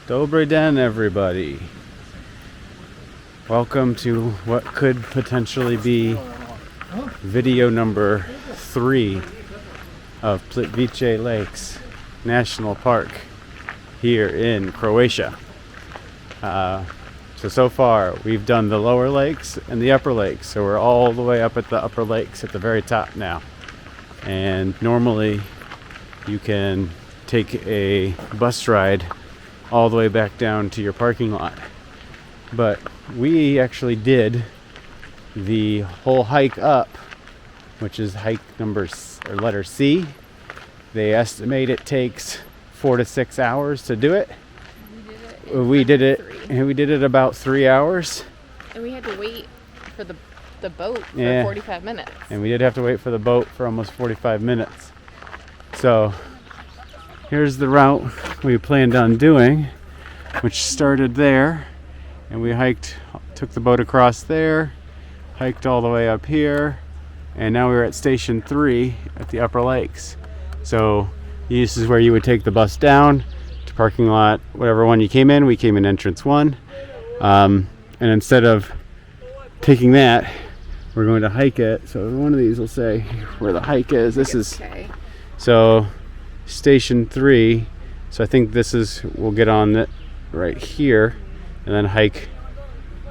Dobry den, everybody. Welcome to what could potentially be video number 3 of Plitvice Lakes National Park here in Croatia. So far we've done the lower lakes and the upper lakes, so we're all the way up at the upper lakes at the very top now. And normally you can take a bus ride all the way back down to your parking lot, but we actually did the whole hike up, which is hike letter C. They estimate it takes 4 to 6 hours to do it. We did it about 3 hours, and we had to wait for the boat for 45 minutes. And we did have to wait for the boat for almost 45 minutes. So here's the route we planned on doing, which started there, and we took the boat across there, hiked all the way up here, and now we're at Station 3 at the Upper Lakes. So this is where you would take the bus down to parking lot, whatever one you came in. We came in entrance 1. And instead of taking that, we're going to hike it. So one of these will say where the hike is. This is so Station 3. So I think we'll get on it right here and then hike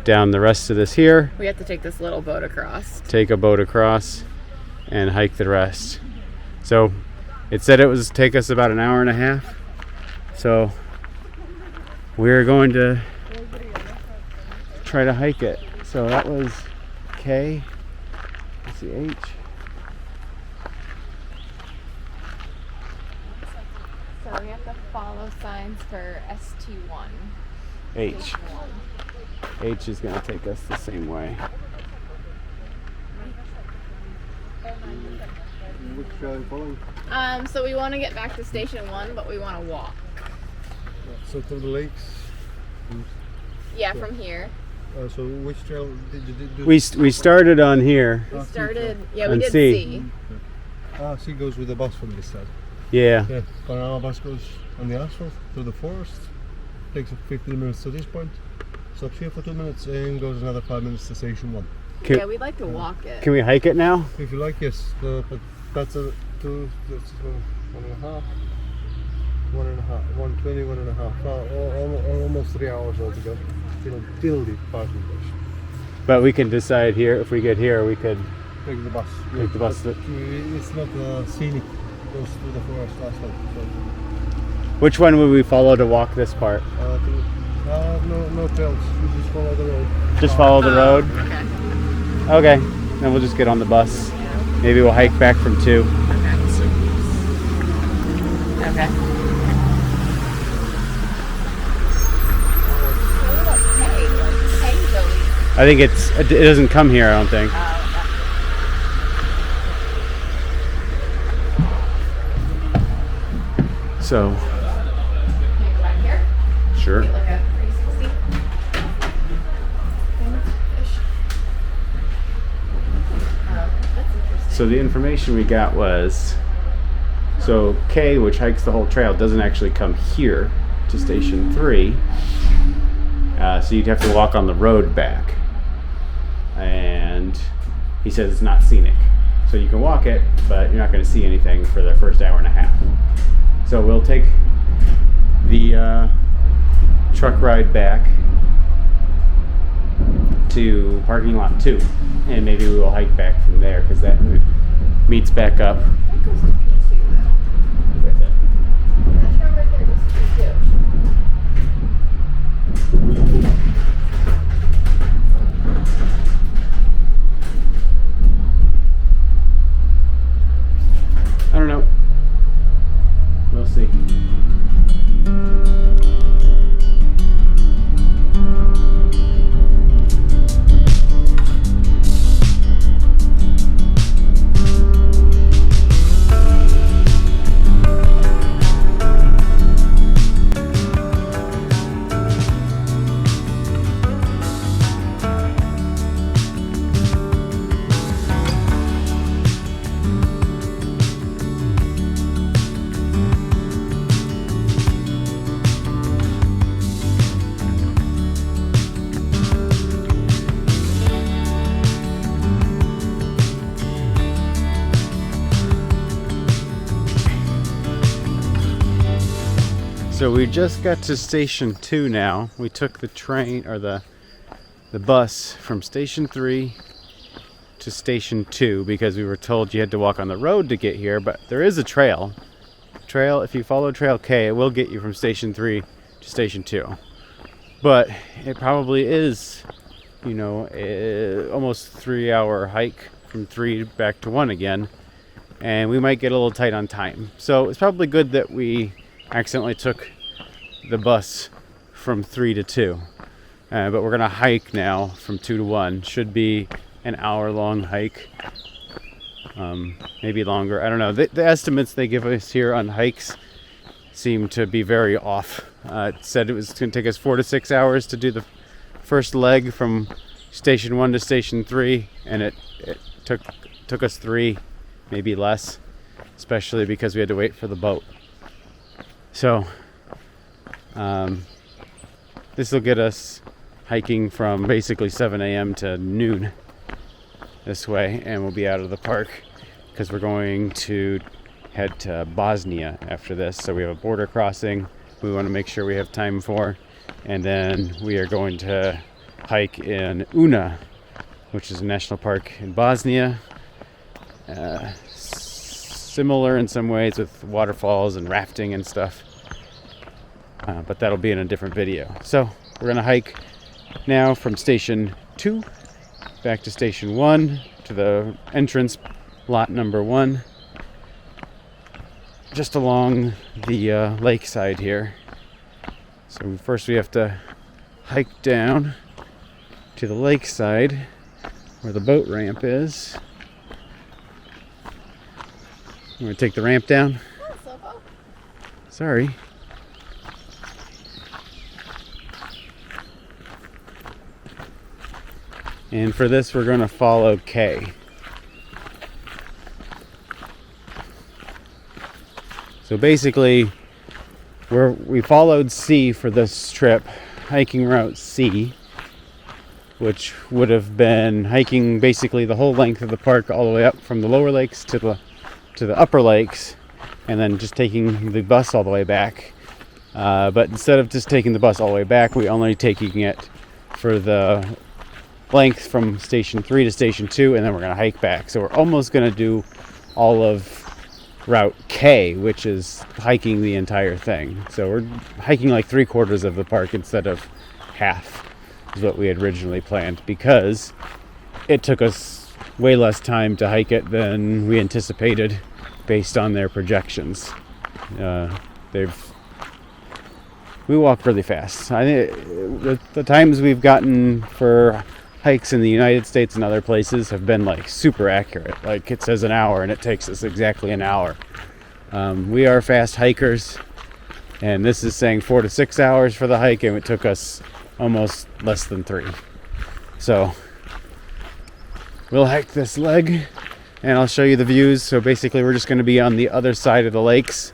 down the rest of this here. We have to take this little boat across. Take a boat across and hike the rest. So it said it was take us about an hour and a half. So we're going to try to hike it. So that was K. Let's see, H. So we have to follow signs for ST1. H. H is going to take us the same way. So we want to get back to Station 1, but we want to walk. So to the lakes? Yeah, from here. So which trail did you do? We started on here. We on did C. C. C goes with the bus from this side. Yeah. Yeah, but our bus goes on the asphalt through the forest. Takes 15 minutes to this point. Stops here for 2 minutes and goes another 5 minutes to Station 1. Yeah, we'd like to walk it. Can we hike it now? If you like, yes. But that's that's 1.5. 120, 1.5. Almost 3 hours altogether. Till the parking place. But we can decide here, if we get here, we could Take the bus. take the bus. It's not scenic. It goes through the forest last time. So. Which one would we follow to walk this part? No trails. You just follow the road. Just follow the road? Okay. Okay. Then we'll just get on the bus. Maybe we'll hike back from 2. Okay. I think it doesn't come here, I don't think. So, Back here? sure. Like a 360. That's interesting. So the information we got was, so K, which hikes the whole trail, doesn't actually come here to Station 3. So you'd have to walk on the road back. And he says it's not scenic. So you can walk it, but you're not going to see anything for the first hour and a half. So we'll take the truck ride back to parking lot 2. And maybe we will hike back from there because that meets back up That goes to P2 though. with it. That trail right there goes to P2. I don't know. We'll see. So we just got to Station 2 now. We took the train, or the bus from Station 3 to Station 2 because we were told you had to walk on the road to get here, but there is a trail. If you follow Trail K, it will get you from Station 3 to Station 2. But it probably is, almost 3-hour hike from 3 back to 1 again. And we might get a little tight on time. So it's probably good that we accidentally took the bus from 3 to 2. But we're going to hike now from 2 to 1. Should be an hour-long hike. Maybe longer. I don't know. The estimates they give us here on hikes seem to be very off. It said it was going to take us 4 to 6 hours to do the first leg from Station 1 to Station 3. And it took us 3, maybe less. Especially because we had to wait for the boat. So, this will get us hiking from basically 7 a.m. to noon this way, and we'll be out of the park because we're going to head to Bosnia after this. So we have a border crossing we want to make sure we have time for, and then we are going to hike in Una, which is a national park in Bosnia. Similar in some ways with waterfalls and rafting and stuff, but that'll be in a different video. So we're gonna hike now from Station 2 back to Station 1 to the entrance lot number 1, just along the lakeside here. So first we have to hike down to the lakeside where the boat ramp is. You want to take the ramp down? Sorry. And for this, we're going to follow K. So basically, we followed C for this trip, hiking route C, which would have been hiking basically the whole length of the park all the way up from the lower lakes to the upper lakes, and then just taking the bus all the way back. But instead of just taking the bus all the way back, we're only taking it for the length from Station 3 to Station 2, and then we're going to hike back. So we're almost going to do all of Route K, which is hiking the entire thing. So we're hiking like 3/4 of the park instead of half, is what we had originally planned, because it took us way less time to hike it than we anticipated based on their projections. We walk really fast. I think the times we've gotten for hikes in the United States and other places have been like super accurate. Like it says an hour and it takes us exactly an hour. We are fast hikers, and this is saying 4 to 6 hours for the hike, and it took us almost less than 3. So we'll hike this leg and I'll show you the views. So basically we're just going to be on the other side of the lakes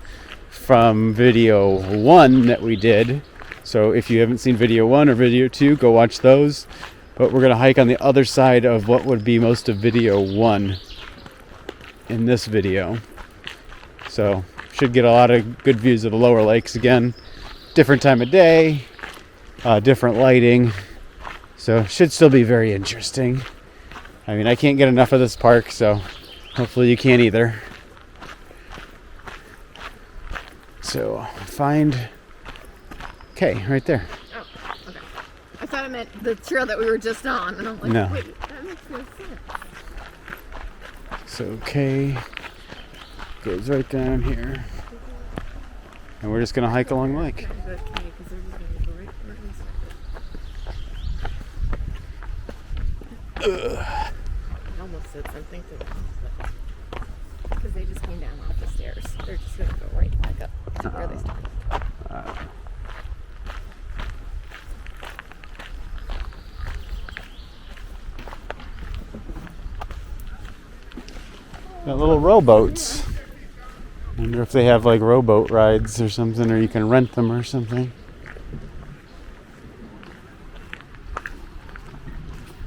from video 1 that we did. So if you haven't seen video 1 or video 2, go watch those. But we're going to hike on the other side of what would be most of video 1 in this video. So should get a lot of good views of the lower lakes again. Different time of day, different lighting. So should still be very interesting. I mean, I can't get enough of this park, so hopefully you can't either. So, find K right there. Oh, okay. I thought I meant the trail that we were just on, and I'm like, no. Wait, that makes no sense. So K goes right down here. And we're just going to hike along the lake. I almost said something to them, because they just came down off the stairs. They're just going to go right back up to where they started. Got little rowboats. I wonder if they have like rowboat rides or something, or you can rent them or something.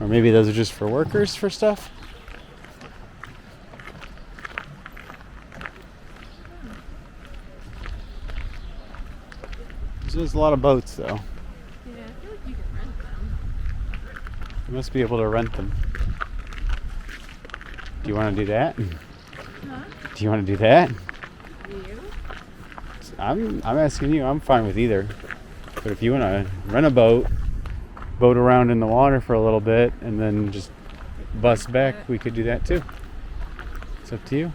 Or maybe those are just for workers for stuff. There's a lot of boats though. Yeah, I feel like you can rent them. You must be able to rent them. Do you want to do that? Huh? Do you want to do that? You? I'm asking you. I'm fine with either. But if you want to rent a boat around in the water for a little bit, and then just bus back, we could do that too. It's up to you.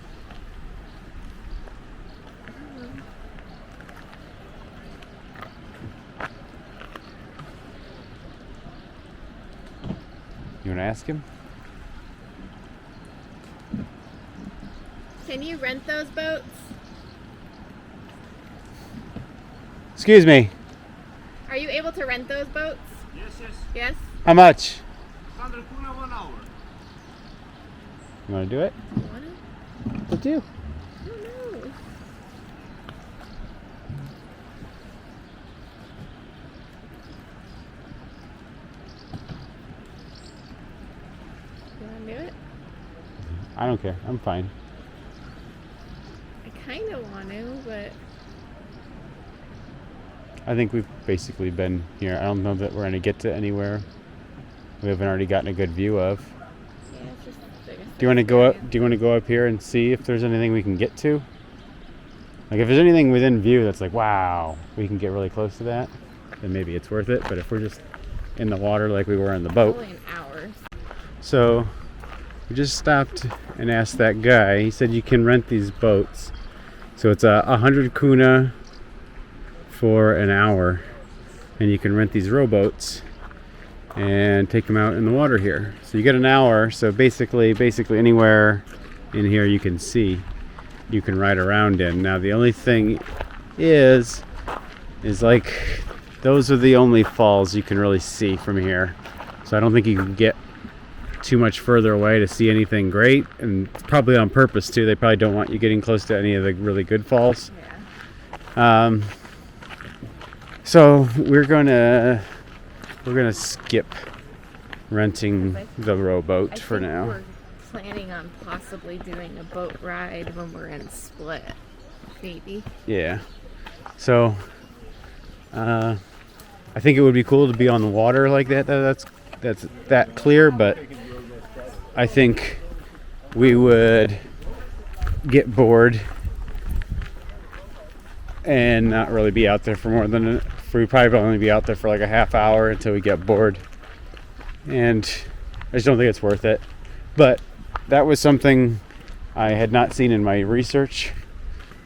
You want to ask him? Can you rent those boats? Excuse me. Are you able to rent those boats? Yes. Yes? How much? 100 kuna 1 hour. You want to do it? You want to? It's up to you. I don't know. You want to do it? I don't care. I'm fine. I kind of want to, but I think we've basically been here. I don't know that we're going to get to anywhere we haven't already gotten a good view of. yeah, it's just. Do you want to go up? Do you want to go up here and see if there's anything we can get to? Like if there's anything within view that's like, wow, we can get really close to that, then maybe it's worth it. But if we're just in the water like we were in the boat. Only an hour. So we just stopped and asked that guy. He said you can rent these boats. So it's 100 kuna for an hour, and you can rent these rowboats and take them out in the water here. So you get an hour. So basically anywhere in here you can see, you can ride around in. Now the only thing is like those are the only falls you can really see from here. So I don't think you can get too much further away to see anything great, and probably on purpose too. They probably don't want you getting close to any of the really good falls. Yeah. So we're gonna skip renting the rowboat for now. We're planning on possibly doing a boat ride when we're in Split, maybe. Yeah. So I think it would be cool to be on the water like that. That's that clear, but I think we would get bored and not really be out there for more than we probably only be out there for like a half hour until we get bored, and I just don't think it's worth it. But that was something I had not seen in my research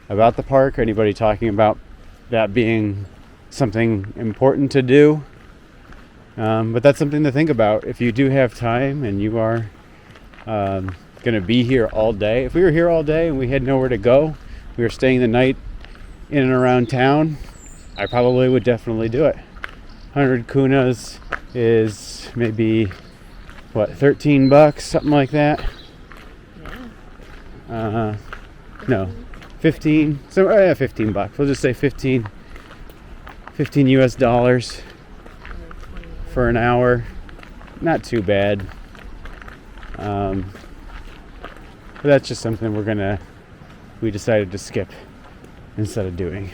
about the park, or anybody talking about that being something important to do. But that's something to think about if you do have time and you are going to be here all day. If we were here all day and we had nowhere to go, we were staying the night in and around town, I probably would definitely do it. 100 kunas is maybe, what, $13, something like that? Yeah. No, 15. So $15. We'll just say 15 US dollars for an hour. Not too bad. But that's just something we decided to skip instead of doing.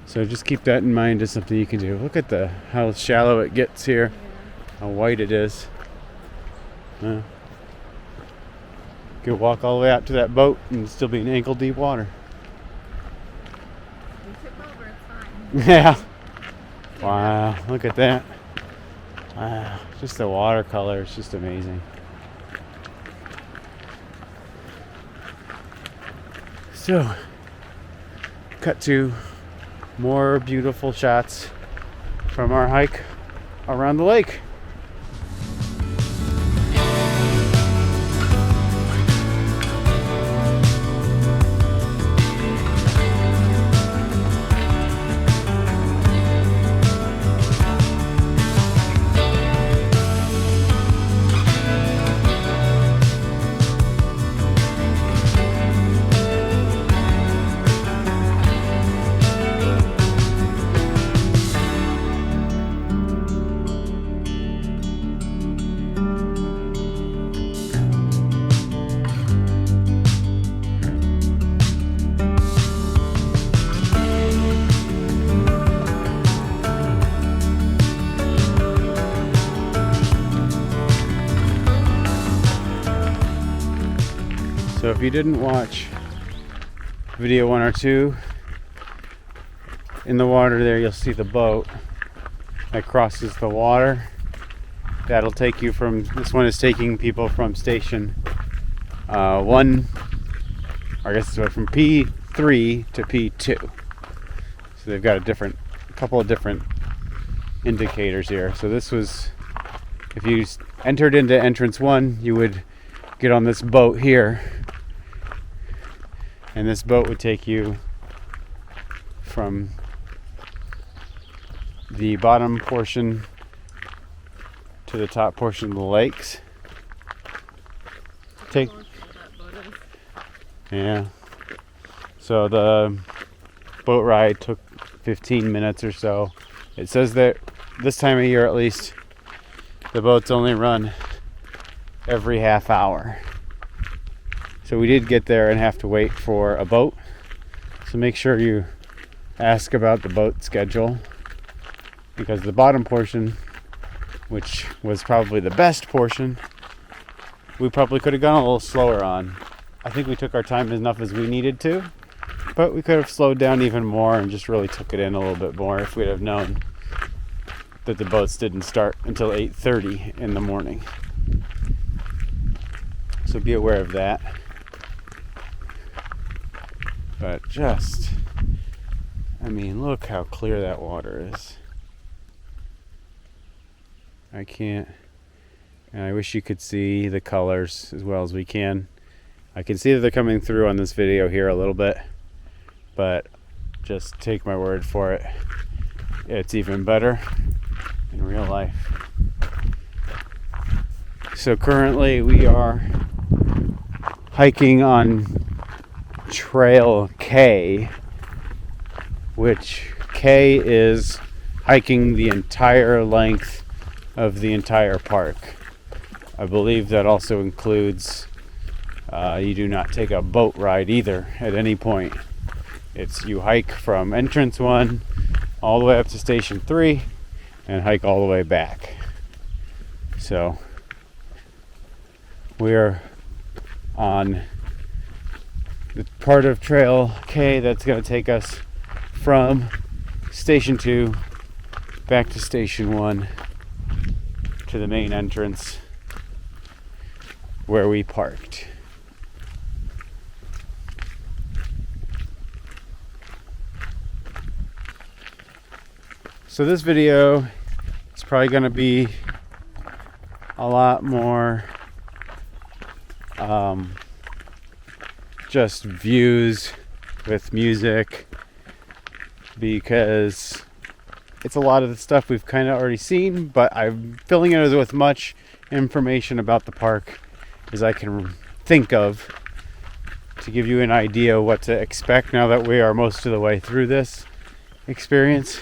So just keep that in mind as something you can do. Look at how shallow it gets here, how white it is. You could walk all the way out to that boat and still be in ankle deep water. We tip over, it's fine. Yeah. Wow, look at that. Wow, just the watercolor is just amazing. So, cut to more beautiful shots from our hike around the lake. So if you didn't watch video 1 or 2, in the water there you'll see the boat that crosses the water. That'll take you from, this one is taking people from station 1, I guess it's from P3 to P2. So they've got a couple of different indicators here. So this was, if you entered into entrance 1, you would get on this boat here, and this boat would take you from the bottom portion to the top portion of the lakes. Yeah. So the boat ride took 15 minutes or so. It says that this time of year, at least, the boats only run every half hour. So we did get there and have to wait for a boat. So make sure you ask about the boat schedule, because the bottom portion, which was probably the best portion, we probably could have gone a little slower on. I think we took our time enough as we needed to, but we could have slowed down even more and just really took it in a little bit more if we'd have known that the boats didn't start until 8:30 in the morning. So be aware of that. But just, I mean, look how clear that water is. I can't, and I wish you could see the colors as well as we can. I can see that they're coming through on this video here a little bit, but just take my word for it. It's even better in real life. So currently we are hiking on Trail K, which K is hiking the entire length of the entire park. I believe that also includes you do not take a boat ride either at any point. It's you hike from entrance 1 all the way up to station 3 and hike all the way back. So we're on the part of Trail K that's going to take us from station 2 back to station 1 to the main entrance where we parked. So this video is probably going to be a lot more just views with music, because it's a lot of the stuff we've kind of already seen, but I'm filling it with much information about the park as I can think of to give you an idea what to expect now that we are most of the way through this experience.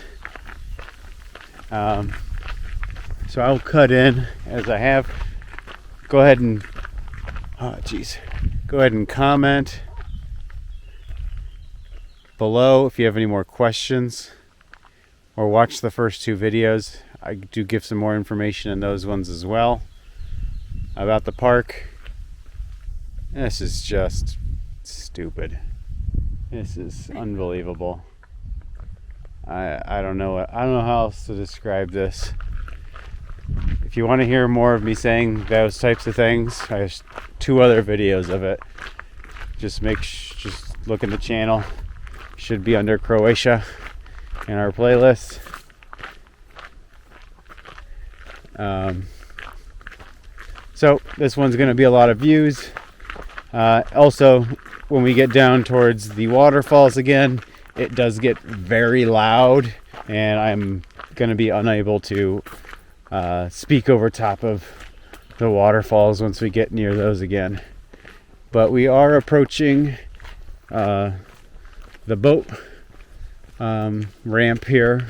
So I'll cut in as I have. Go ahead and go ahead and comment below if you have any more questions, or watch the first 2 videos. I do give some more information in those ones as well about the park. This is just stupid. This is unbelievable. I don't know how else to describe this. If you want to hear more of me saying those types of things, I have 2 other videos of it. Just look in the channel. Should be under Croatia in our playlist. So this one's going to be a lot of views. Also, when we get down towards the waterfalls again, it does get very loud, and I'm going to be unable to speak over top of the waterfalls once we get near those again. But we are approaching the boat ramp here.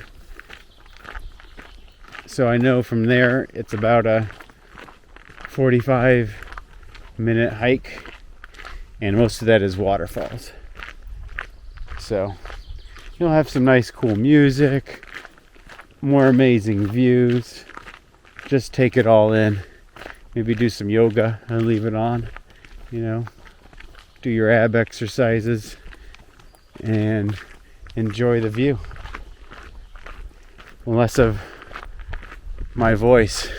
So I know from there it's about a 45-minute hike, and most of that is waterfalls. So you'll have some nice cool music, more amazing views. Just take it all in. Maybe do some yoga and leave it on, you know. do your ab exercises, and enjoy the view. Less of my voice.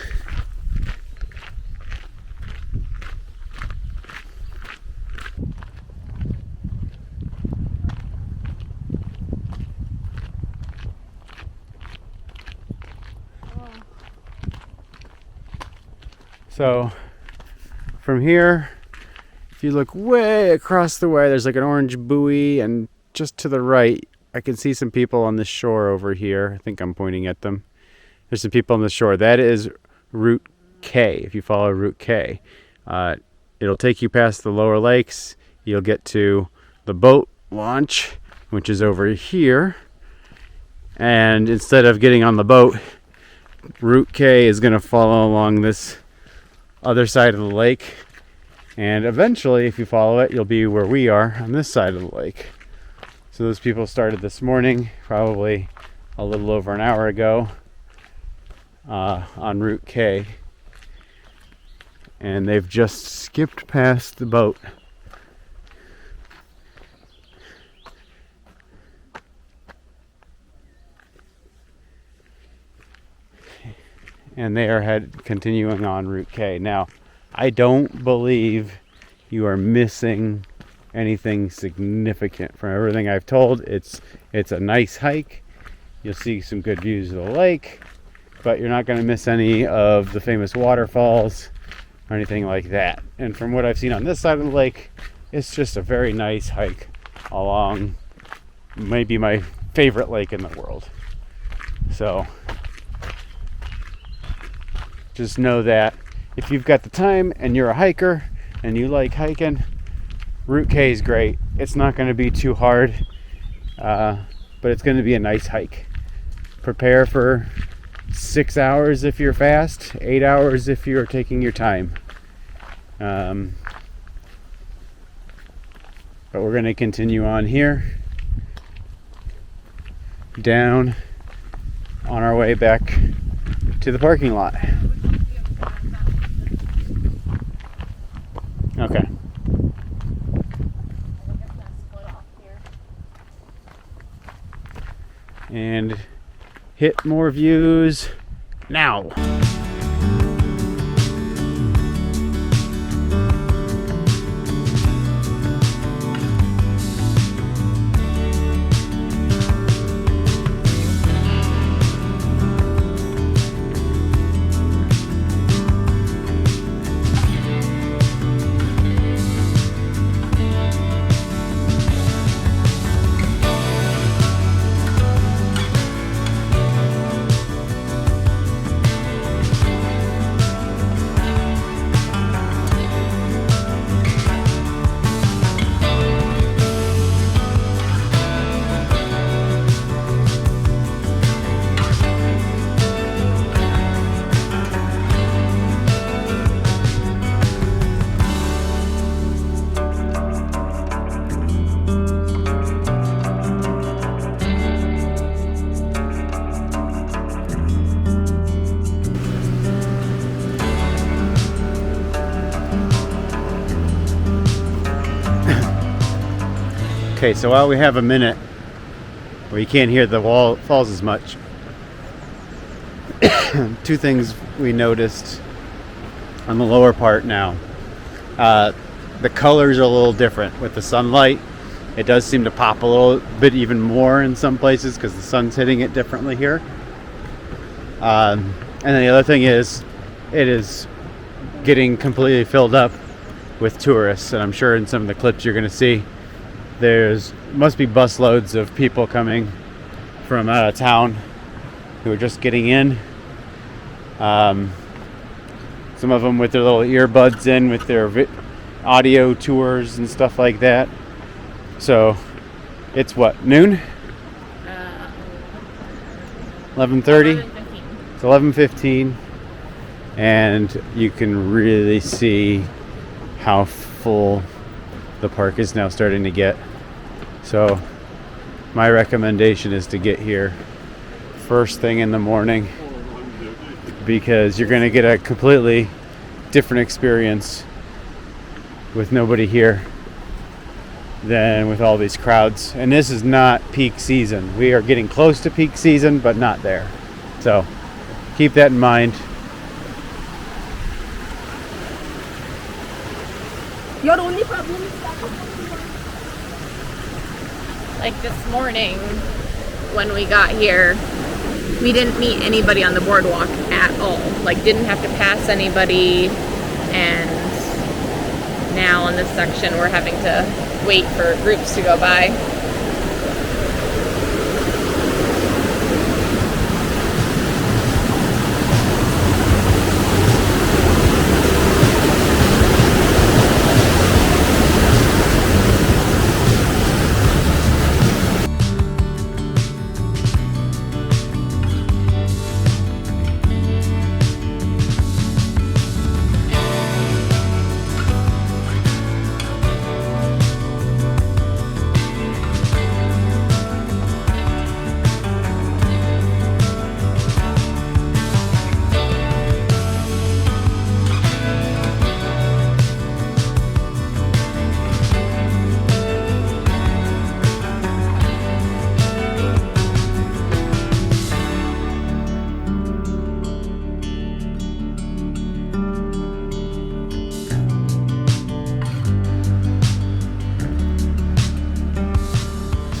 So from here, if you look way across the way, there's like an orange buoy, and just to the right, I can see some people on the shore over here. I think I'm pointing at them. There's some people on the shore. That is Route K. If you follow Route K, it'll take you past the lower lakes. You'll get to the boat launch, which is over here. And instead of getting on the boat, Route K is going to follow along this other side of the lake, and eventually, if you follow it, you'll be where we are on this side of the lake. So those people started this morning, probably a little over an hour ago, on Route K, and they've just skipped past the boat. And they are continuing on Route K. Now, I don't believe you are missing anything significant. From everything I've told, it's a nice hike. You'll see some good views of the lake, but you're not going to miss any of the famous waterfalls or anything like that. And from what I've seen on this side of the lake, it's just a very nice hike along maybe my favorite lake in the world. So just know that if you've got the time and you're a hiker and you like hiking, Route K is great. It's not going to be too hard, but it's going to be a nice hike. Prepare for 6 hours if you're fast, 8 hours if you're taking your time. But we're going to continue on here, down on our way back to the parking lot. Okay. And hit more views now. Okay, so while we have a minute where you can't hear the falls as much, two things we noticed on the lower part now. The colors are a little different with the sunlight. It does seem to pop a little bit even more in some places because the sun's hitting it differently here. And then the other thing is, it is getting completely filled up with tourists, and I'm sure in some of the clips you're going to see, must be bus loads of people coming from out of town who are just getting in. Some of them with their little earbuds in with their audio tours and stuff like that. So it's what, noon? 11:30? It's 11:15, and you can really see how full the park is now starting to get. So my recommendation is to get here first thing in the morning, because you're going to get a completely different experience with nobody here than with all these crowds. And this is not peak season. We are getting close to peak season, but not there. So keep that in mind. Your only problem is that like this morning when we got here, we didn't meet anybody on the boardwalk at all. Like didn't have to pass anybody, and now in this section we're having to wait for groups to go by.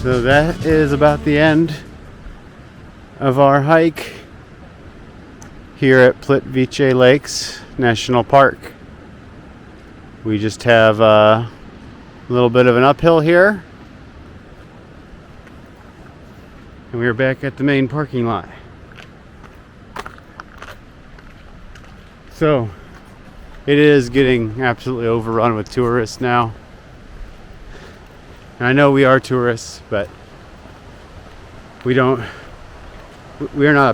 So that is about the end of our hike here at Plitvice Lakes National Park. We just have a little bit of an uphill here, and we're back at the main parking lot. So it is getting absolutely overrun with tourists now. And I know we are tourists, but we're not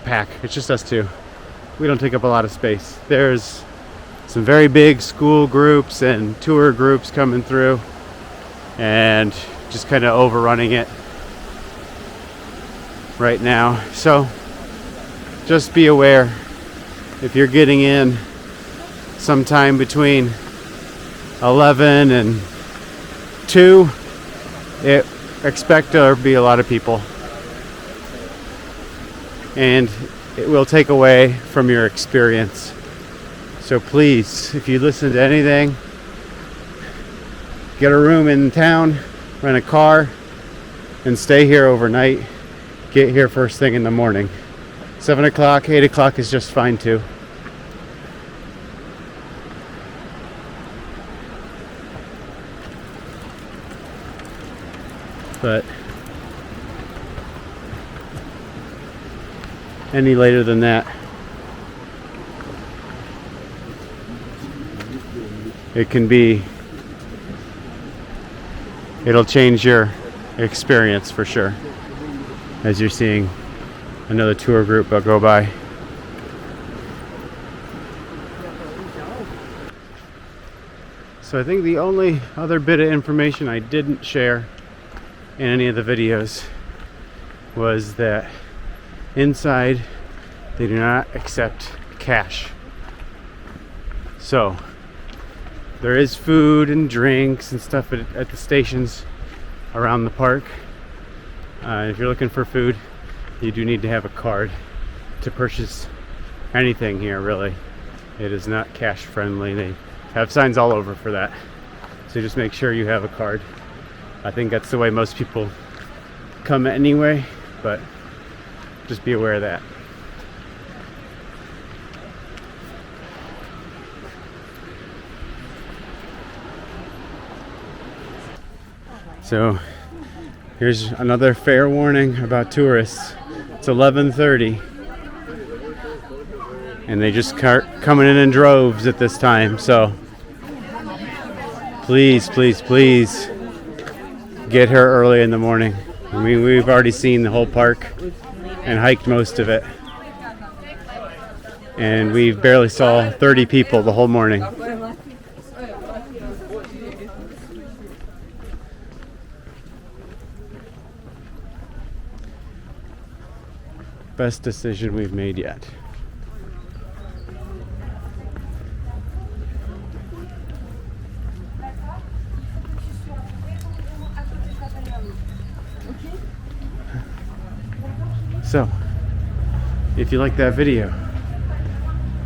a pack. It's just us two. We don't take up a lot of space. There's some very big school groups and tour groups coming through and just kind of overrunning it right now. So just be aware if you're getting in sometime between 11 and 2, expect there to be a lot of people, and it will take away from your experience. So please, if you listen to anything, get a room in town, rent a car, and stay here overnight. Get here first thing in the morning. 7 o'clock, 8 o'clock is just fine too. But any later than that, it'll change your experience for sure, as you're seeing another tour group go by. So I think the only other bit of information I didn't share in any of the videos was that inside they do not accept cash. So there is food and drinks and stuff at the stations around the park. If you're looking for food, you do need to have a card to purchase anything here, really. It is not cash friendly. They have signs all over for that. So just make sure you have a card. I think that's the way most people come anyway, but just be aware of that. So here's another fair warning about tourists. It's 11:30 and they just start coming in droves at this time. So please, please, please get here early in the morning. I mean, we've already seen the whole park and hiked most of it, and we barely saw 30 people the whole morning. Best decision we've made yet. So, if you like that video,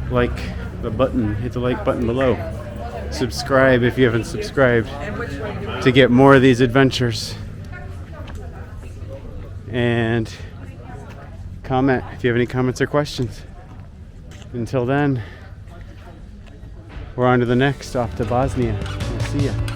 like the button, hit the like button below. Subscribe if you haven't subscribed to get more of these adventures. And comment if you have any comments or questions. Until then, we're on to the next, off to Bosnia. We'll see ya.